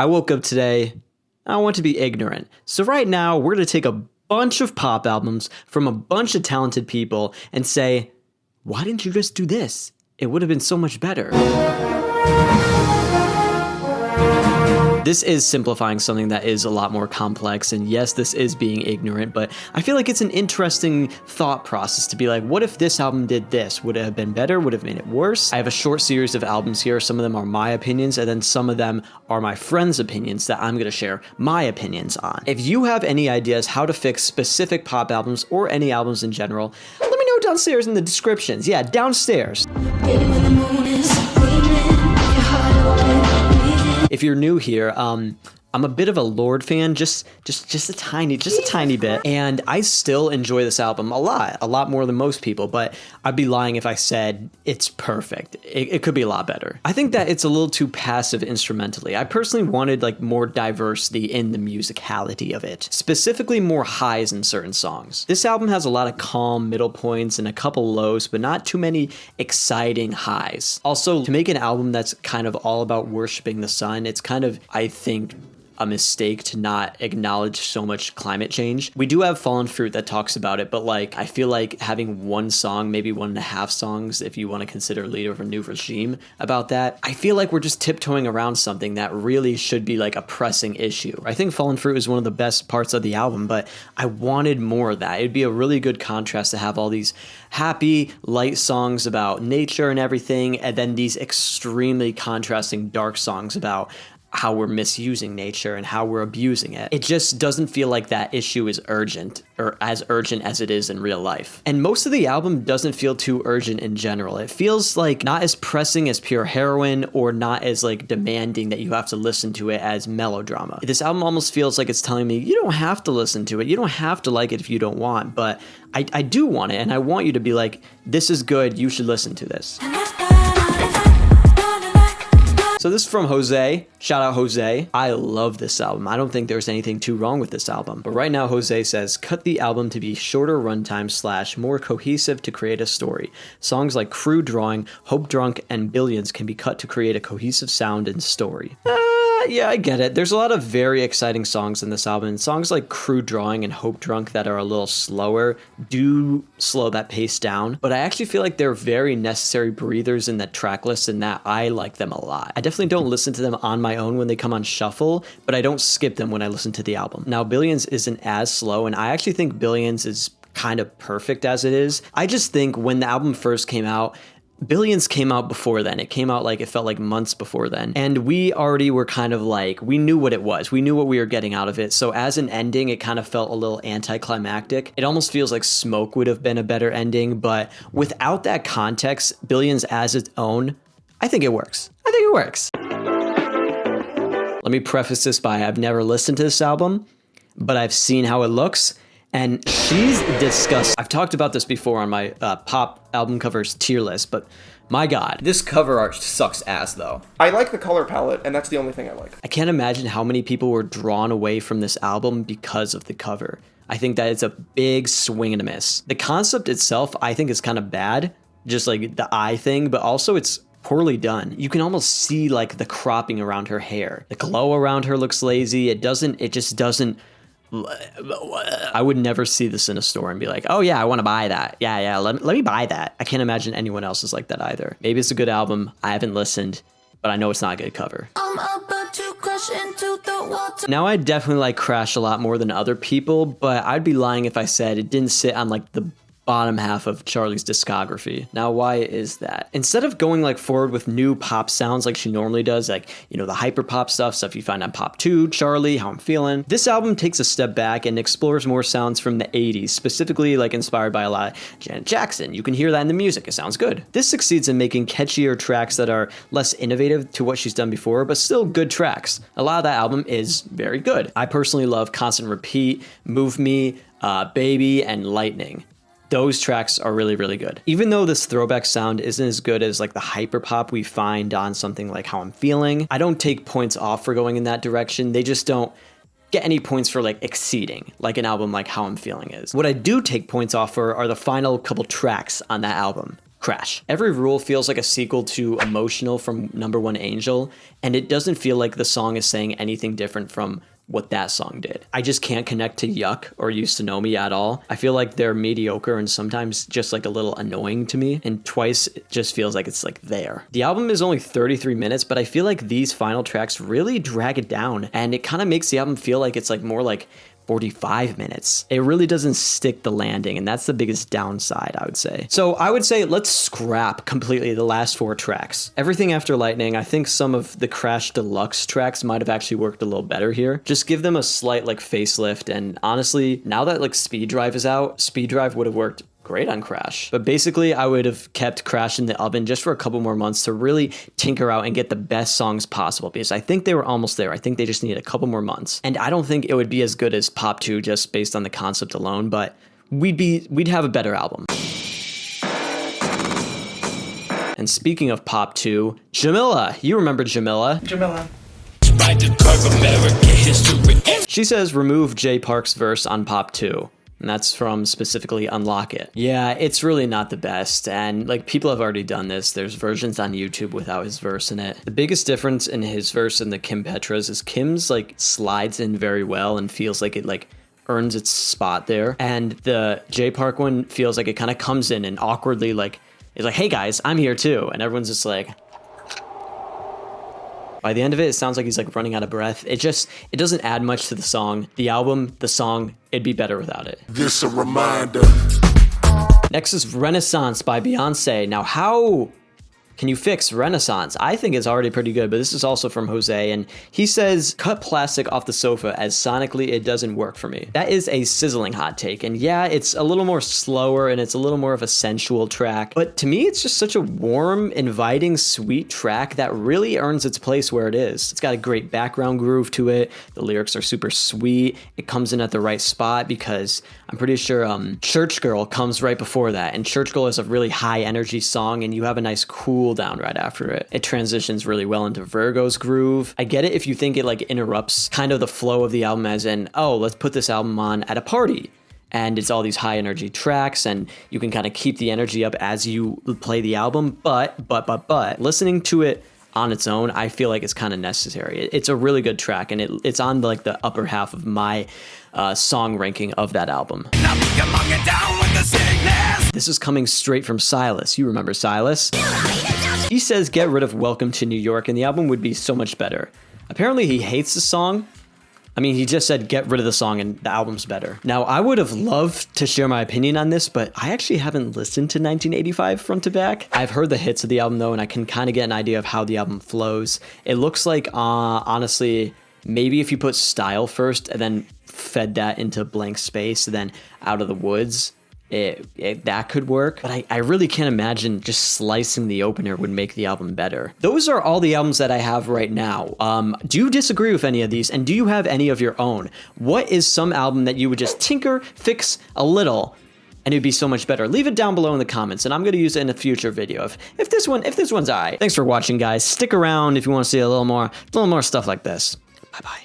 I woke up today, I want to be ignorant. So right now, we're going to take a bunch of pop albums from a bunch of talented people and say, why didn't you just do this? It would have been so much better. This is simplifying something that is a lot more complex, and yes, this is being ignorant, but I feel like it's an interesting thought process to be like, what if this album did this? Would it have been better? Would it have made it worse? I have a short series of albums here. Some of them are my opinions, and then some of them are my friends' opinions that I'm going to share my opinions on. If you have any ideas how to fix specific pop albums or any albums in general, let me know downstairs in the descriptions. Yeah, downstairs. If you're new here, I'm a bit of a Lorde fan, just a tiny bit, and I still enjoy this album a lot more than most people, but I'd be lying if I said it's perfect. It could be a lot better. I think that it's a little too passive instrumentally. I personally wanted like more diversity in the musicality of it, specifically more highs in certain songs. This album has a lot of calm middle points and a couple lows, but not too many exciting highs. Also, to make an album that's kind of all about worshiping the sun, it's kind of, I think, a mistake to not acknowledge so much climate change. We do have Fallen Fruit that talks about it, but like I feel like having one song, maybe 1.5 songs, if you want to consider Leader of a New Regime about that, I feel like we're just tiptoeing around something that really should be like a pressing issue. I think Fallen Fruit is one of the best parts of the album, but I wanted more of that. It'd be a really good contrast to have all these happy, light songs about nature and everything, and then these extremely contrasting dark songs about how we're misusing nature and how we're abusing it. It just doesn't feel like that issue is urgent, or as urgent as it is in real life. And most of the album doesn't feel too urgent in general. It feels like not as pressing as Pure Heroine, or not as like demanding that you have to listen to it as melodrama. This album almost feels like it's telling me, you don't have to listen to it. You don't have to like it if you don't want, but I do want it, and I want you to be like, this is good, you should listen to this. So this is from Jose. Shout out Jose. I love this album. I don't think there's anything too wrong with this album. But right now Jose says, cut the album to be shorter runtime / more cohesive to create a story. Songs like Crew Drawing, Hope Drunk, and Billions can be cut to create a cohesive sound and story. Yeah, I get it. There's a lot of very exciting songs in this album. And songs like Crew Drawing and Hope Drunk that are a little slower do slow that pace down. But I actually feel like they're very necessary breathers in that track list, and that I like them a lot. I definitely don't listen to them on my own when they come on shuffle, but I don't skip them when I listen to the album. Now, Billions isn't as slow, and I actually think Billions is kind of perfect as it is. I just think when the album first came out, Billions came out before then. It came out like, it felt like months before then. And we already were kind of like, we knew what it was. We knew what we were getting out of it. So as an ending, it kind of felt a little anticlimactic. It almost feels like Smoke would have been a better ending, but without that context, Billions as its own, I think it works. I think it works. Let me preface this by, I've never listened to this album, but I've seen how it looks. And she's disgusting. I've talked about this before on my pop album covers tier list, but my God, this cover art sucks ass though. I like the color palette, and that's the only thing I like. I can't imagine how many people were drawn away from this album because of the cover. I think that it's a big swing and a miss. The concept itself, I think, is kind of bad, just like the eye thing, but also it's poorly done. You can almost see like the cropping around her hair. The glow around her looks lazy. It just doesn't. I would never see this in a store and be like, oh yeah, I want to buy that. Yeah, let me buy that. I can't imagine anyone else is like that either. Maybe it's a good album. I haven't listened, but I know it's not a good cover. I'm about to crash into the water. Now, I definitely like Crash a lot more than other people, but I'd be lying if I said it didn't sit on like the bottom half of Charli's discography. Now, why is that? Instead of going like forward with new pop sounds like she normally does, like, you know, the hyper pop stuff you find on Pop 2, Charli, How I'm Feeling, this album takes a step back and explores more sounds from the 80s, specifically like inspired by a lot of Janet Jackson. You can hear that in the music. It sounds good. This succeeds in making catchier tracks that are less innovative to what she's done before, but still good tracks. A lot of that album is very good. I personally love Constant Repeat, Move Me, Baby, and Lightning. Those tracks are really, really good. Even though this throwback sound isn't as good as like the hyperpop we find on something like How I'm Feeling, I don't take points off for going in that direction. They just don't get any points for like exceeding like an album like How I'm Feeling is. What I do take points off for are the final couple tracks on that album. Crash. Every Rule feels like a sequel to Emotional from Number One Angel, and it doesn't feel like the song is saying anything different from what that song did. I just can't connect to Yuck or Used to Know Me at all. I feel like they're mediocre and sometimes just like a little annoying to me, and Twice it just feels like it's like there. The album is only 33 minutes, but I feel like these final tracks really drag it down, and it kind of makes the album feel like it's like more like 45 minutes. It really doesn't stick the landing, and that's the biggest downside, I would say. So I would say let's scrap completely the last 4 tracks. Everything After Lightning, I think some of the Crash Deluxe tracks might have actually worked a little better here. Just give them a slight like facelift, and honestly, now that like Speed Drive is out, Speed Drive would have worked great on Crash. But basically, I would have kept Crash in the oven just for a couple more months to really tinker out and get the best songs possible, because I think they were almost there. I think they just needed a couple more months. And I don't think it would be as good as Pop 2 just based on the concept alone, but we'd have a better album. And speaking of Pop 2, Jamila. You remember Jamila. Jamila. She says remove Jay Park's verse on Pop 2. And that's from specifically Unlock It. Yeah, it's really not the best, and like people have already done this. There's versions on YouTube without his verse in it. The biggest difference in his verse and the Kim Petras is Kim's like slides in very well and feels like it like earns its spot there, and the Jay Park one feels like it kind of comes in and awkwardly like is like, hey guys, I'm here too, and everyone's just like. By the end of it, it sounds like he's like running out of breath. It doesn't add much to the song. The album, the song, it'd be better without it. This a reminder. Next is Renaissance by Beyonce. Now, how can you fix Renaissance? I think it's already pretty good, but this is also from Jose, and he says, cut plastic off the sofa as sonically it doesn't work for me. That is a sizzling hot take, and yeah, it's a little more slower and it's a little more of a sensual track, but to me, it's just such a warm, inviting, sweet track that really earns its place where it is. It's got a great background groove to it. The lyrics are super sweet. It comes in at the right spot because I'm pretty sure Church Girl comes right before that, and Church Girl is a really high energy song, and you have a nice cool down right after it. It transitions really well into Virgo's groove. I get it if you think it like interrupts kind of the flow of the album, as in, oh, let's put this album on at a party. And it's all these high energy tracks, and you can kind of keep the energy up as you play the album. But listening to it on its own, I feel like it's kind of necessary. It's a really good track, and it's on like the upper half of my song ranking of that album. This is coming straight from Silas. You remember Silas? He says get rid of Welcome to New York and the album would be so much better. Apparently he hates the song. I mean, he just said get rid of the song and the album's better. Now, I would have loved to share my opinion on this, but I actually haven't listened to 1985 front to back. I've heard the hits of the album though, and I can kind of get an idea of how the album flows. It looks like, honestly, maybe if you put style first and then fed that into Blank Space, then Out of the Woods, that could work, but I really can't imagine just slicing the opener would make the album better. Those are all the albums that I have right now. Do you disagree with any of these, and do you have any of your own? What is some album that you would just tinker, fix a little, and it'd be so much better? Leave it down below in the comments, and I'm going to use it in a future video if this one's alright. Thanks for watching, guys. Stick around if you want to see a little more stuff like this. Bye bye.